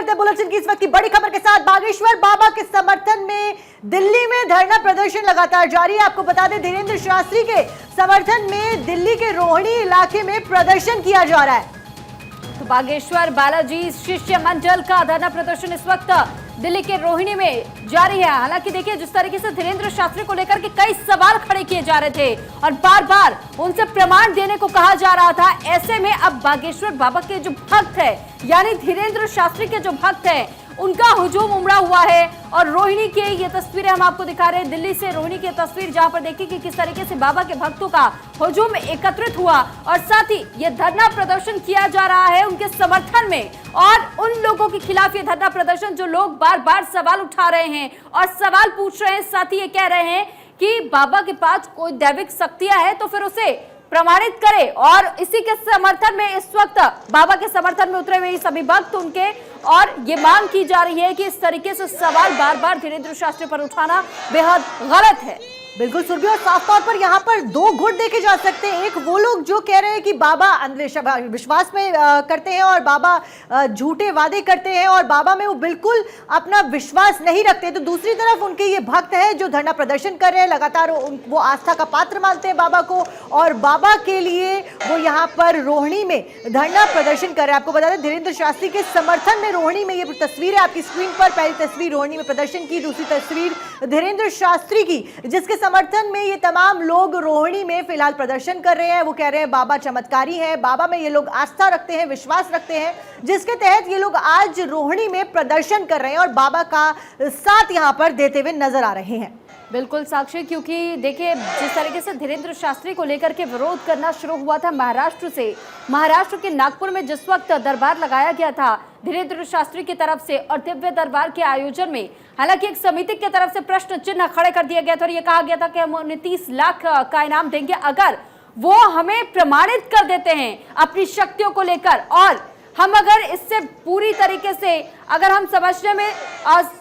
करते हैं बुलेटिन की इस वक्त की बड़ी खबर के साथ। बागेश्वर बाबा के समर्थन में दिल्ली में धरना प्रदर्शन लगातार जारी है। आपको बता दें, धीरेन्द्र शास्त्री के समर्थन में दिल्ली के रोहिणी इलाके में प्रदर्शन किया जा रहा है। तो बागेश्वर बालाजी शिष्य मंडल का धरना प्रदर्शन इस वक्त दिल्ली के रोहिणी में जारी है। हालांकि देखिए, जिस तरीके से धीरेन्द्र शास्त्री को लेकर के कई सवाल खड़े किए जा रहे थे और बार बार उनसे प्रमाण देने को कहा जा रहा था, ऐसे में अब बागेश्वर बाबा के जो भक्त है, यानी धीरेन्द्र शास्त्री के जो भक्त है, उनका हुजूम उमड़ा हुआ है। और रोहिणी के ये तस्वीरें हम आपको दिखा रहे हैं, दिल्ली से रोहिणी की तस्वीर, जहां पर देखिए कि किस तरीके से बाबा के भक्तों का हुजूम एकत्रित हुआ और साथ ही ये धरना प्रदर्शन किया जा रहा है उनके समर्थन में। और उन लोगों के खिलाफ ये धरना प्रदर्शन जो लोग बार बार सवाल उठा रहे हैं और सवाल पूछ रहे हैं, साथ ही ये कह रहे हैं कि बाबा के पास कोई दैविक शक्तियां है तो फिर उसे प्रमाणित करे। और इसी के समर्थन में इस वक्त बाबा के समर्थन में उतरे हुए सभी भक्त उनके, और ये मांग की जा रही है कि इस तरीके से सवाल बार बार धीरेन्द्र शास्त्री पर उठाना बेहद गलत है। बिल्कुल सुरभि, और साफ तौर पर यहाँ पर दो गुट देखे जा सकते हैं। एक वो लोग जो कह रहे हैं कि बाबा विश्वास में करते हैं और बाबा झूठे वादे करते हैं और बाबा में वो बिल्कुल अपना विश्वास नहीं रखते। तो दूसरी तरफ उनके ये भक्त हैं जो धरना प्रदर्शन कर रहे हैं, लगातार वो आस्था का पात्र मानते हैं बाबा को, और बाबा के लिए वो यहाँ पर रोहिणी में धरना प्रदर्शन कर रहे हैं। आपको बता दें, धीरेन्द्र शास्त्री के समर्थन में रोहिणी में ये तस्वीर है आपकी स्क्रीन पर। पहली तस्वीर रोहिणी में प्रदर्शन की, दूसरी तस्वीर धीरेन्द्र शास्त्री की, जिसके समर्थन में ये तमाम लोग रोहिणी में फिलहाल प्रदर्शन कर रहे हैं। वो कह रहे हैं बाबा चमत्कारी हैं, बाबा में ये लोग आस्था रखते हैं, विश्वास रखते हैं, जिसके तहत ये लोग आज रोहिणी में प्रदर्शन कर रहे हैं और बाबा का साथ यहां पर देते हुए नजर आ रहे हैं। बिल्कुल साक्षी, क्योंकि देखिए जिस तरीके से धीरेन्द्र शास्त्री को लेकर के विरोध करना शुरू हुआ था महाराष्ट्र से, महाराष्ट्र के नागपुर में जिस वक्त दरबार लगाया गया था धीरेन्द्र शास्त्री की तरफ से और दिव्य दरबार के आयोजन में, हालांकि एक समिति की तरफ से प्रश्न चिन्ह खड़े कर दिया गया था और यह कहा गया था कि हम 29 लाख का इनाम देंगे अगर वो हमें प्रमाणित कर देते हैं अपनी शक्तियों को लेकर, और हम अगर इससे पूरी तरीके से अगर हम समझने में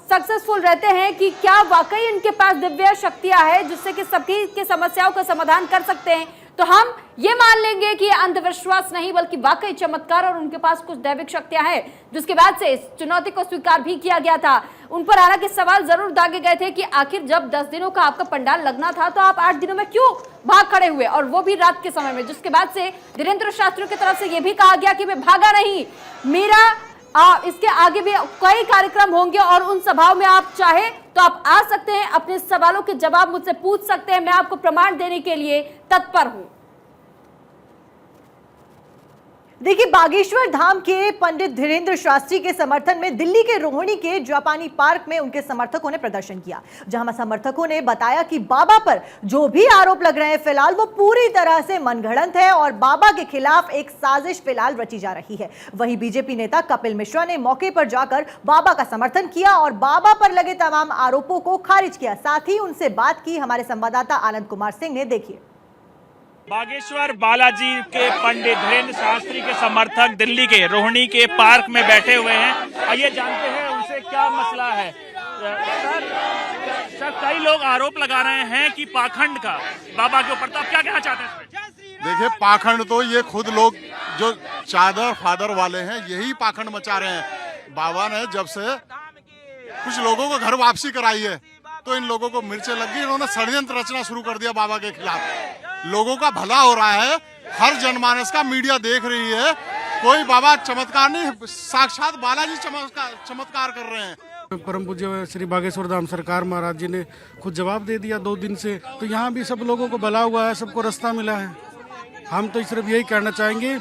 सक्सेसफुल रहते हैं कि क्या वाकई उनके पास दिव्य शक्तियां हैं जिससे कि सबकी की समस्याओं का समाधान कर सकते हैं, तो हम ये मान लेंगे कि अंधविश्वास नहीं बल्कि वाकई चमत्कार और उनके पास कुछ दैविक शक्तियां हैं। जिसके बाद से इस चुनौती को स्वीकार भी किया गया था। उन पर हालांकि सवाल जरूर दागे गए थे कि आखिर जब 10 दिनों का आपका पंडाल लगना था तो आप 8 दिनों में क्यों भाग खड़े हुए, और वो भी रात के समय में। जिसके बाद से धीरेन्द्र शास्त्री की तरफ से यह भी कहा गया कि मैं भागा नहीं, मेरा इसके आगे भी कई कार्यक्रम होंगे और उन सभाओं में आप चाहे तो आप आ सकते हैं, अपने सवालों के जवाब मुझसे पूछ सकते हैं, मैं आपको प्रमाण देने के लिए तत्पर हूं। देखिए, बागेश्वर धाम के पंडित धीरेन्द्र शास्त्री के समर्थन में दिल्ली के रोहिणी के जापानी पार्क में उनके समर्थकों ने प्रदर्शन किया, जहां समर्थकों ने बताया कि बाबा पर जो भी आरोप लग रहे हैं फिलहाल वो पूरी तरह से मनगढ़ंत है और बाबा के खिलाफ एक साजिश फिलहाल रची जा रही है। वहीं बीजेपी नेता कपिल मिश्रा ने मौके पर जाकर बाबा का समर्थन किया और बाबा पर लगे तमाम आरोपों को खारिज किया। साथ ही उनसे बात की हमारे संवाददाता आनंद कुमार सिंह ने। देखिए, बागेश्वर बालाजी के पंडित धीरेन्द्र शास्त्री के समर्थक दिल्ली के रोहिणी के पार्क में बैठे हुए हैं। आइए जानते हैं उनसे क्या मसला है। सर, कई लोग आरोप लगा रहे हैं कि पाखंड का बाबा के ऊपर, तो आप क्या कहना चाहते हैं? देखिए, पाखंड तो ये खुद लोग जो चादर फादर वाले हैं यही पाखंड मचा रहे हैं। बाबा ने जब से कुछ लोगों को घर वापसी कराई है तो इन लोगों को मिर्चें लग गई, इन्होंने षड्यंत्र रचना शुरू कर दिया बाबा के खिलाफ। लोगों का भला हो रहा है, हर जनमानस का मीडिया देख रही है, कोई बाबा चमत्कार नहीं, साक्षात बालाजी चमत्कार कर रहे हैं। परम पूज्य श्री बागेश्वर धाम सरकार महाराज जी ने खुद जवाब दे दिया 2 दिन से, तो यहाँ भी सब लोगों को भला हुआ है, सबको रास्ता मिला है। हम तो सिर्फ यही कहना चाहेंगे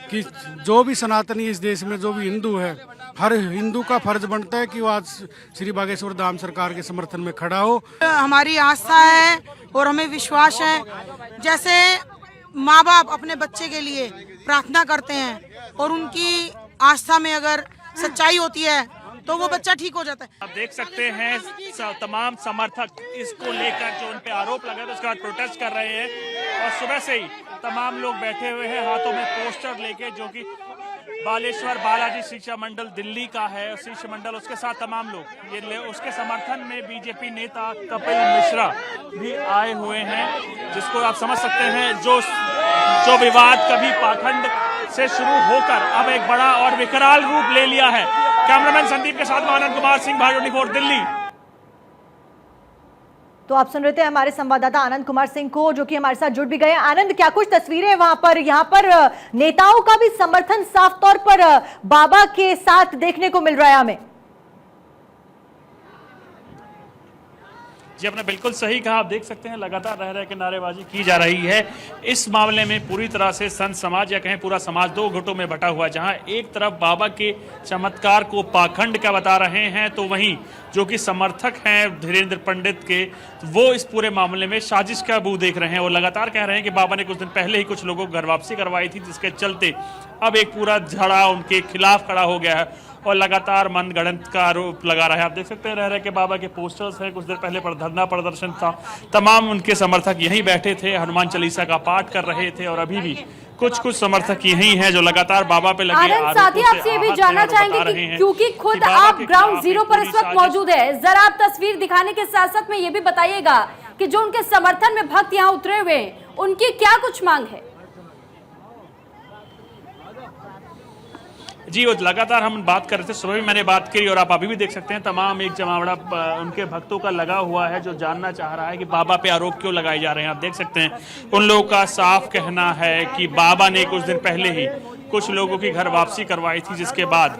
कि जो भी सनातनी इस देश में, जो भी हिंदू है, हर हिंदू का फर्ज बनता है कि वो आज श्री बागेश्वर धाम सरकार के समर्थन में खड़ा हो। हमारी आस्था है और हमें विश्वास है, जैसे माँ बाप अपने बच्चे के लिए प्रार्थना करते हैं और उनकी आस्था में अगर सच्चाई होती है तो वो बच्चा ठीक हो जाता है। आप देख सकते हैं तमाम समर्थक इसको लेकर जो उन पे आरोप लगे थे उसके बाद प्रोटेस्ट कर रहे हैं और सुबह से ही तमाम लोग बैठे हुए हैं हाथों में पोस्टर लेके, जो कि बालेश्वर बालाजी शिष्य मंडल दिल्ली का है। शिष्य मंडल उसके साथ तमाम लोग ये उसके समर्थन में बीजेपी नेता कपिल मिश्रा भी आए हुए हैं, जिसको आप समझ सकते हैं जो विवाद कभी पाखंड से शुरू होकर अब एक बड़ा और विकराल रूप ले लिया है। कैमरामैन संदीप के साथ आनंद कुमार सिंह, भारत 24 दिल्ली। तो आप सुन रहे थे हमारे संवाददाता आनंद कुमार सिंह को, जो कि हमारे साथ जुड़ भी गए। आनंद, क्या कुछ तस्वीरें वहां पर, यहाँ पर नेताओं का भी समर्थन साफ तौर पर बाबा के साथ देखने को मिल रहा है हमें। जी, आपने बिल्कुल सही कहा। आप देख सकते हैं लगातार रह रह के नारेबाजी की जा रही है। इस मामले में पूरी तरह से संत समाज या कहें पूरा समाज दो गुटों में बटा हुआ है, जहां एक तरफ बाबा के चमत्कार को पाखंड का बता रहे हैं, तो वहीं जो कि समर्थक हैं धीरेन्द्र पंडित के, वो इस पूरे मामले में साजिश का मुंह देख रहे हैं और लगातार कह रहे हैं कि बाबा ने कुछ दिन पहले ही कुछ लोगों को घर वापसी करवाई थी, जिसके चलते अब एक पूरा झड़ा उनके खिलाफ खड़ा हो गया है और लगातार मनगढ़ंत का आरोप लगा रहा है। आप देख सकते हैं रह रहे के बाबा के पोस्टर्स हैं, कुछ देर पहले धरना प्रदर्शन था, तमाम उनके समर्थक यहीं बैठे थे, हनुमान चालीसा का पाठ कर रहे थे और अभी भी कुछ समर्थक यहीं हैं जो लगातार बाबा पे लगे आनंद, साथ ही आपसे ये भी जानना चाहेंगे कि क्योंकि खुद आप ग्राउंड जीरो पर इस वक्त मौजूद है, जरा आप तस्वीर दिखाने के साथ साथ में ये भी बताइएगा कि जो उनके समर्थन में भक्त यहाँ उतरे हुए हैं, उनकी क्या कुछ मांग है? जी, वो लगातार हम बात कर रहे थे, सुबह भी मैंने बात करी और आप अभी भी देख सकते हैं तमाम एक जमावड़ा उनके भक्तों का लगा हुआ है जो जानना चाह रहा है कि बाबा पे आरोप क्यों लगाए जा रहे हैं। आप देख सकते हैं उन लोगों का साफ कहना है कि बाबा ने कुछ दिन पहले ही कुछ लोगों की घर वापसी करवाई थी, जिसके बाद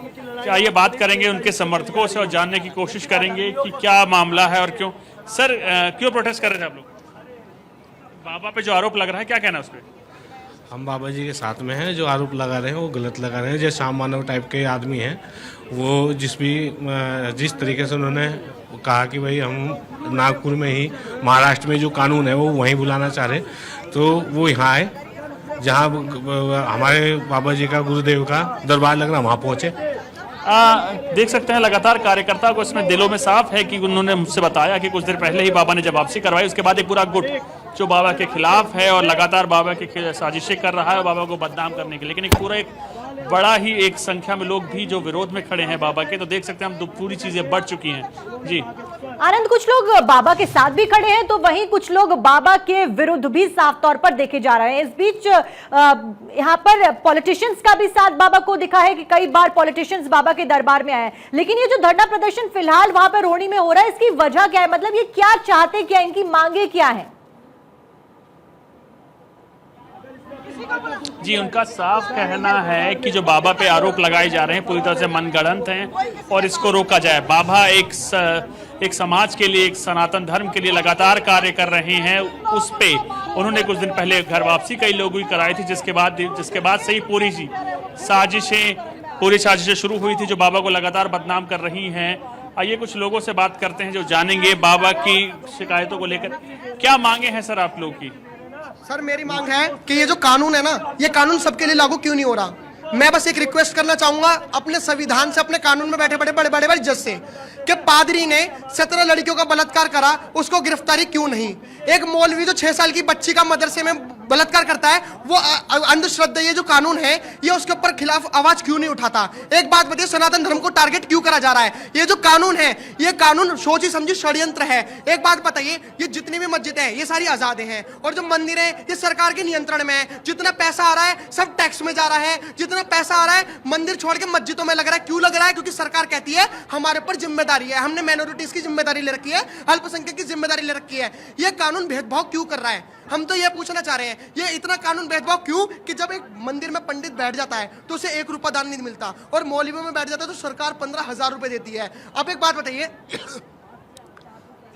आइए बात करेंगे उनके समर्थकों से और जानने की कोशिश करेंगे कि क्या मामला है और क्यों। सर, क्यों प्रोटेस्ट कर रहे थे आप लोग? बाबा पे जो आरोप लग रहा है, क्या कहना है उस पर? हम बाबा जी के साथ में हैं। जो आरोप लगा रहे हैं वो गलत लगा रहे हैं। जैसे शाम मानव टाइप के आदमी हैं, वो जिस तरीके से उन्होंने कहा कि भाई हम नागपुर में ही महाराष्ट्र में जो कानून है वो वहीं बुलाना चाह रहे, तो वो यहाँ आए जहाँ हमारे बाबा जी का गुरुदेव का दरबार लग रहा, वहाँ पहुँचे। देख सकते हैं लगातार कार्यकर्ता को इसमें दिलों में साफ है कि उन्होंने मुझसे बताया कि कुछ देर पहले ही बाबा ने जब वापसी करवाई, उसके बाद एक पूरा गुट जो बाबा के खिलाफ है और लगातार बाबा के साजिशें कर रहा है बाबा को बदनाम करने के, लेकिन एक बड़ा ही एक संख्या में लोग भी जो विरोध में खड़े हैं बाबा के, तो देख सकते हैं हम पूरी चीजें बढ़ चुकी हैं। जी आनंद, कुछ लोग बाबा के साथ भी खड़े हैं तो वहीं कुछ लोग बाबा के विरुद्ध भी साफ तौर पर देखे जा रहे हैं। इस बीच यहाँ पर पॉलिटिशियंस का भी साथ बाबा को दिखा है कि कई बार पॉलिटिशियंस बाबा के दरबार में आए, लेकिन ये जो धरना प्रदर्शन फिलहाल वहां पर रोहिणी में हो रहा है, इसकी वजह क्या है? मतलब ये क्या चाहते, क्या इनकी मांगे क्या है? जी, उनका साफ कहना है कि जो बाबा पे आरोप लगाए जा रहे हैं पूरी तरह से मनगढ़ंत हैं और इसको रोका जाए। बाबा एक समाज के लिए, एक सनातन धर्म के लिए लगातार कार्य कर रहे हैं। उस पे उन्होंने कुछ दिन पहले घर वापसी कई लोगों की कराई थी, जिसके बाद से ही पूरी साजिशें शुरू हुई थी जो बाबा को लगातार बदनाम कर रही हैं। आइए कुछ लोगों से बात करते हैं जो जानेंगे बाबा की शिकायतों को लेकर क्या मांगे हैं। सर, आप लोग की? सर, मेरी मांग है कि ये जो कानून है ना, ये कानून सबके लिए लागू क्यों नहीं हो रहा? मैं बस एक रिक्वेस्ट करना चाहूंगा अपने संविधान से, अपने कानून में बैठे बड़े जज से कि पादरी ने 17 लड़कियों का बलात्कार करा, उसको गिरफ्तारी क्यों नहीं? एक मौलवी जो 6 साल की बच्ची का मदरसे में बलात्कार करता है, वो अंधश्रद्धा, ये जो कानून है ये उसके ऊपर खिलाफ आवाज क्यों नहीं उठाता? एक बात बताइए, सनातन धर्म को टारगेट क्यों करा जा रहा है? ये जो कानून है, ये कानून सोची समझी षड्यंत्र है। एक बात बताइए, ये जितनी भी मस्जिदें हैं ये सारी आजाद हैं और जो मंदिर है ये सरकार के नियंत्रण में है। जितना पैसा आ रहा है सब टैक्स में जा रहा है, जितना पैसा आ रहा है मंदिर छोड़ के मस्जिदों में लग रहा है। क्यों लग रहा है? क्योंकि सरकार कहती है हमारे ऊपर जिम्मेदारी है, हमने माइनॉरिटीज की जिम्मेदारी ले रखी है, अल्पसंख्यक की जिम्मेदारी ले रखी है। ये कानून भेदभाव क्यों कर रहा है? हम तो ये पूछना चाह रहे हैं, ये इतना कानून भेदभाव क्यों कि जब एक मंदिर में पंडित बैठ जाता है तो उसे 1 रुपया दान नहीं मिलता और मौलवी में बैठ जाता है तो सरकार 15,000 रुपए देती है। अब एक बात बताइए,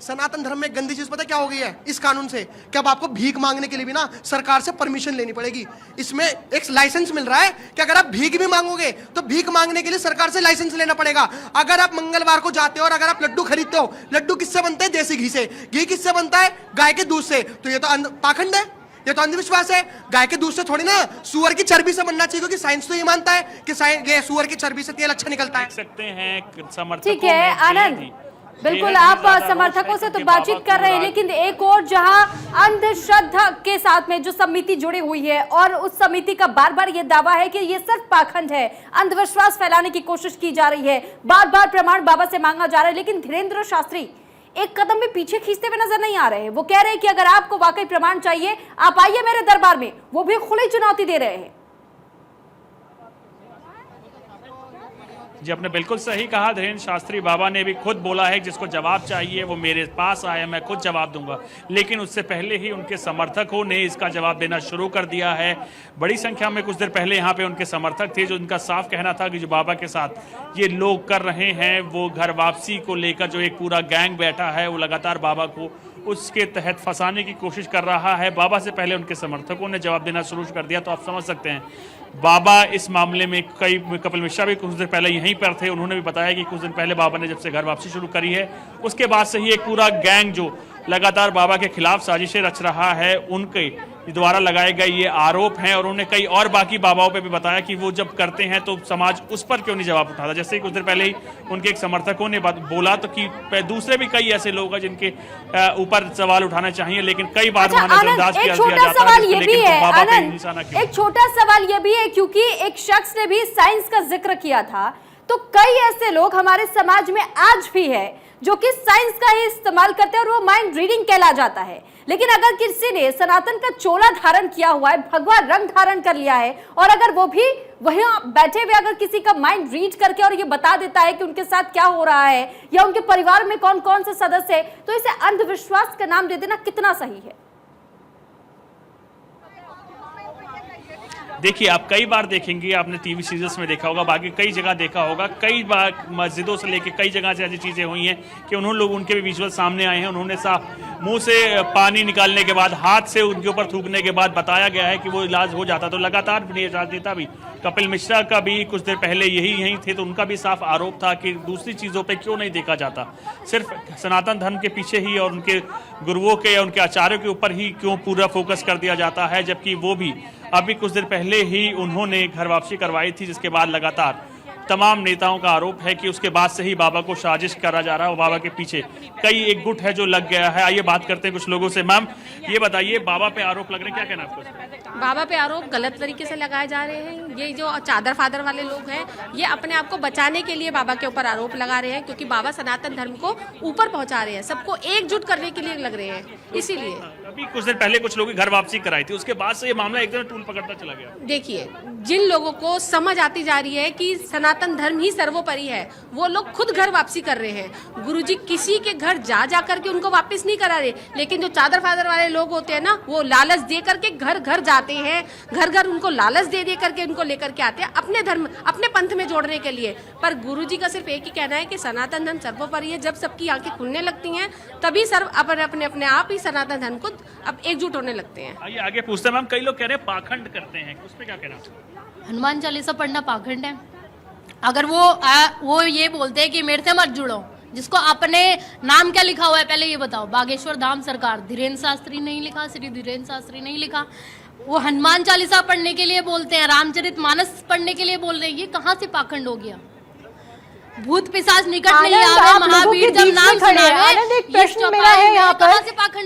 सनातन धर्म में गंदी चीज पता क्या हो गई है इस कानून से? कि अब आपको भीख मांगने के लिए भी ना सरकार से परमिशन लेनी पड़ेगी। इसमें एक लाइसेंस मिल रहा है कि अगर आप भीख भी मांगोगे तो भीख मांगने के लिए सरकार से लाइसेंस लेना पड़ेगा। अगर आप मंगलवार को जाते हो और अगर आप लड्डू खरीदते हो, लड्डू किससे बनते हैं? देसी घी से। घी किससे बनता है? गाय के दूध से। तो ये तो पाखंड है, ये तो अंधविश्वास है। गाय के दूध से थोड़ी ना सुअर की चर्बी से बनना चाहिए, क्योंकि साइंस तो ये मानता है कि ये सुअर की चर्बी से तेल अच्छा निकलता है। देख सकते हैं समर्थकों ठीक है आनंद, बिल्कुल आप समर्थकों से तो बातचीत कर रहे हैं, लेकिन एक और जहां अंधश्रद्धा के साथ में जो समिति जुड़ी हुई है और उस समिति का बार बार ये दावा है कि ये सिर्फ पाखंड है, अंधविश्वास फैलाने की कोशिश की जा रही है, बार बार प्रमाण बाबा से मांगा जा रहा है, लेकिन धीरेन्द्र शास्त्री एक कदम भी पीछे खींचते हुए नजर नहीं आ रहे हैं। वो कह रहे हैं कि अगर आपको वाकई प्रमाण चाहिए आप आइए मेरे दरबार में, वो भी खुली चुनौती दे रहे हैं। जी, आपने बिल्कुल सही कहा। धीरेन्द्र शास्त्री बाबा ने भी खुद बोला है जिसको जवाब चाहिए वो मेरे पास आए, मैं खुद जवाब दूंगा। लेकिन उससे पहले ही उनके समर्थकों ने इसका जवाब देना शुरू कर दिया है। बड़ी संख्या में कुछ देर पहले यहाँ पे उनके समर्थक थे जो उनका साफ कहना था कि जो बाबा के साथ ये लोग कर रहे हैं वो घर वापसी को लेकर जो एक पूरा गैंग बैठा है वो लगातार बाबा को उसके तहत फंसाने की कोशिश कर रहा है। बाबा से पहले उनके समर्थकों ने जवाब देना शुरू कर दिया। तो आप समझ सकते हैं बाबा इस मामले में कपिल मिश्रा भी कुछ देर पहले यहीं पर थे, उन्होंने भी बताया कि कुछ दिन पहले बाबा ने जब से घर वापसी शुरू करी है उसके बाद से ही एक पूरा गैंग जो लगातार बाबा के खिलाफ साजिशें रच रहा है उनके द्वारा लगाए गए ये आरोप हैं। और उन्होंने कई और बाकी बाबाओं पे भी बताया कि वो जब करते हैं तो समाज उस पर क्यों नहीं जवाब उठाता। जैसे ही कुछ देर पहले ही उनके एक समर्थकों ने बोला तो कि दूसरे भी कई ऐसे लोग हैं जिनके ऊपर सवाल उठाना चाहिए, लेकिन कई बार वहां नजरअंदाज किया जाता है। लेकिन बाबा पे निशाना क्यों? एक छोटा सवाल ये भी है क्योंकि एक शख्स ने भी साइंस का जिक्र किया था, तो कई ऐसे लोग हमारे समाज में आज भी है जो कि साइंस का ही इस्तेमाल करते हैं और वो माइंड रीडिंग कहला जाता है। लेकिन अगर किसी ने सनातन का चोला धारण किया हुआ है, भगवा रंग धारण कर लिया है और अगर वो भी वहीं बैठे हुए अगर किसी का माइंड रीड करके और ये बता देता है कि उनके साथ क्या हो रहा है या उनके परिवार में कौन कौन से सदस्य है, तो इसे अंधविश्वास का नाम दे देना कितना सही है? देखिए, आप कई बार देखेंगे, आपने टीवी सीरियल्स में देखा होगा, बाकी कई जगह देखा होगा, कई बार मस्जिदों से लेके कई जगह से ऐसी चीज़ें हुई हैं कि उन्होंने लोग उनके भी विजुअल सामने आए हैं। उन्होंने साफ मुंह से पानी निकालने के बाद, हाथ से उनके ऊपर थूकने के बाद बताया गया है कि वो इलाज हो जाता। तो लगातार राजनेता भी, कपिल मिश्रा का भी कुछ देर पहले यहीं थे, तो उनका भी साफ आरोप था कि दूसरी चीज़ों पर क्यों नहीं देखा जाता, सिर्फ सनातन धर्म के पीछे ही और उनके गुरुओं के या उनके आचार्यों के ऊपर ही क्यों पूरा फोकस कर दिया जाता है। जबकि वो भी अभी कुछ देर पहले ही उन्होंने घर वापसी करवाई थी, जिसके बाद लगातार तमाम नेताओं का आरोप है कि उसके बाद से ही बाबा को साजिश करा जा रहा है और बाबा के पीछे कई एक गुट है जो लग गया है। आइए बात करते हैं कुछ लोगों से। मैम, ये बताइए, बाबा पे आरोप लग रहे हैं, क्या कहना आपको? बाबा पे आरोप गलत तरीके से लगाए जा रहे हैं। ये जो चादर फादर वाले लोग हैं ये अपने आप को बचाने के लिए बाबा के ऊपर आरोप लगा रहे हैं, क्योंकि बाबा सनातन धर्म को ऊपर पहुंचा रहे हैं, सबको एकजुट करने के लिए लग रहे हैं। इसीलिए अभी कुछ देर पहले कुछ लोगों की घर वापसी कराई थी, उसके बाद से ये मामला एकदम टूल पकड़ता चला गया। देखिए, जिन लोगों को समझ आती जा रही है कि सनातन धर्म ही सर्वोपरि है, वो लोग खुद घर वापसी कर रहे हैं। गुरुजी किसी के घर जा करके उनको वापस नहीं करा रहे, लेकिन जो चादर फादर वाले लोग होते हैं ना, वो लालच दे करके घर घर जाते हैं, घर घर उनको लालच दे करके उनको लेकर के आते हैं अपने धर्म, अपने पंथ में जोड़ने के लिए। पर गुरुजी का सिर्फ एक ही कहना है कि सनातन धर्म सर्वोपरि है। जब सबकी आंखें खुलने लगती हैं तभी सर्व अपने आप ही सनातन धर्म को अब एकजुट होने लगते हैं। आइए आगे पूछते हैं। मैम, कई लोग कह रहे हैं पाखंड करते हैं, उस पर क्या कहना? हनुमान चालीसा पढ़ना पाखंड है। अगर वो ये बोलते हैं कि मेरे से मत जुड़ो, जिसको अपने नाम क्या लिखा हुआ है पहले ये बताओ। बागेश्वर धाम सरकार, धीरेन्द्र शास्त्री नहीं लिखा, श्री धीरेन्द्र शास्त्री नहीं लिखा। वो हनुमान चालीसा पढ़ने के लिए बोलते हैं, रामचरितमानस पढ़ने के लिए बोल रहे हैं। ये कहाँ से पाखंड हो गया? भूत पिशाच निकट नहीं आवे, महावीर जब नाम सुनावे। आनंद, एक प्रश्न मेरा है यहाँ पर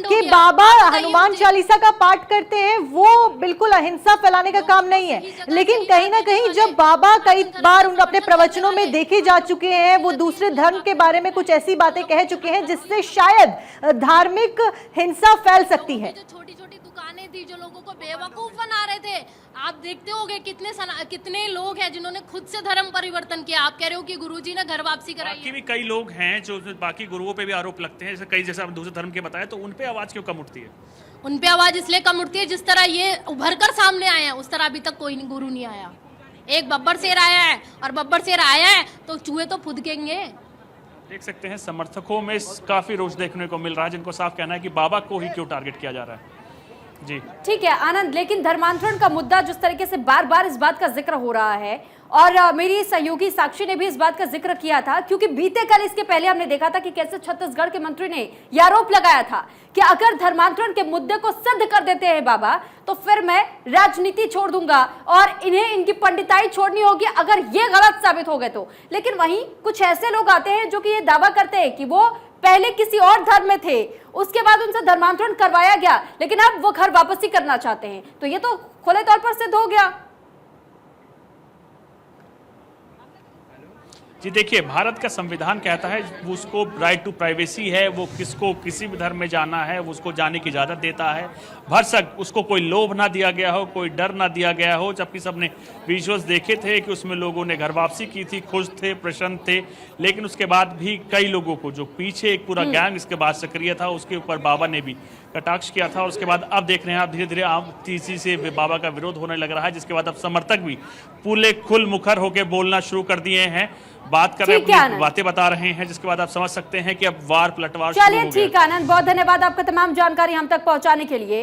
कि बाबा हनुमान चालीसा का पाठ करते हैं, वो बिल्कुल अहिंसा फैलाने का काम नहीं है, लेकिन कहीं ना कहीं जब बाबा कई बार उन अपने प्रवचनों में देखे जा चुके हैं, वो दूसरे धर्म के बारे में कुछ ऐसी बातें कह चुके हैं जिससे शायद धार्मिक हिंसा फैल सकती है। छोटी छोटी दुकानें थी जो लोगों को बेवकूफ बना रहे थे। आप देखते होंगे कितने लोग हैं जिन्होंने खुद से धर्म परिवर्तन किया। आप कह रहे हो कि गुरुजी ने घर वापसी कराई। बाकी भी कई लोग हैं जो बाकी गुरुओं पे भी आरोप लगते हैं, जैसे आप दूसरे धर्म के बताया, तो उन पे आवाज क्यों कम उठती है? उन पे आवाज इसलिए कम उठती है, जिस तरह ये उभर कर सामने आए हैं उस तरह अभी तक कोई गुरु नहीं आया। एक बब्बर शेर आया है, और बब्बर शेर आया है तो चूहे तो फुदकेंगे। देख सकते हैं समर्थकों में काफी रोष देखने को मिल रहा है, जिनको साफ कहना है कि बाबा को ही क्यों टारगेट किया जा रहा है। जी ठीक है आनंद, लेकिन धर्मांतरण का मुद्दा जिस तरीके से बार बार इस बात का जिक्र हो रहा है, और मेरी सहयोगी साक्षी ने भी इस बात का जिक्र किया था, क्योंकि बीते कल इसके पहले हमने देखा था कि कैसे छत्तीसगढ़ के मंत्री ने यह आरोप लगाया था कि अगर धर्मांतरण के मुद्दे को सिद्ध कर देते हैं बाबा, तो फिर मैं राजनीति छोड़ दूंगा और इन्हें इनकी पंडिताई छोड़नी होगी अगर ये गलत साबित हो गए तो। लेकिन वहीं कुछ ऐसे लोग आते हैं जो कि ये दावा करते हैं कि वो पहले किसी और धर्म में थे, उसके बाद उनसे धर्मांतरण करवाया गया, लेकिन अब वो घर वापसी करना चाहते हैं। तो ये तो खुले तौर पर सिद्ध हो गया। जी देखिए, भारत का संविधान कहता है उसको राइट टू प्राइवेसी है, वो किसको किसी भी धर्म में जाना है वो उसको जाने की इजाज़त देता है। भरसक उसको कोई लोभ ना दिया गया हो, कोई डर ना दिया गया हो। जबकि सबने विजुअल्स देखे थे कि उसमें लोगों ने घर वापसी की थी, खुश थे, प्रसन्न थे, लेकिन उसके बाद भी कई लोगों को, जो पीछे एक पूरा गैंग इसके बाद सक्रिय था, उसके ऊपर बाबा ने भी कटाक्ष किया था। और उसके बाद अब देख रहे हैं आप धीरे धीरे आप तीसरी से बाबा का विरोध होने लग रहा है, जिसके बाद अब समर्थक भी पूरे खुल मुखर होकर बोलना शुरू कर दिए हैं, बात कर रहे हैं, अपनी बातें बता रहे हैं, जिसके बाद आप समझ सकते हैं कि अब वार पलटवार शुरू हो गया। चलिए ठीक है आनंद, बहुत धन्यवाद आपका तमाम जानकारी हम तक पहुंचाने के लिए।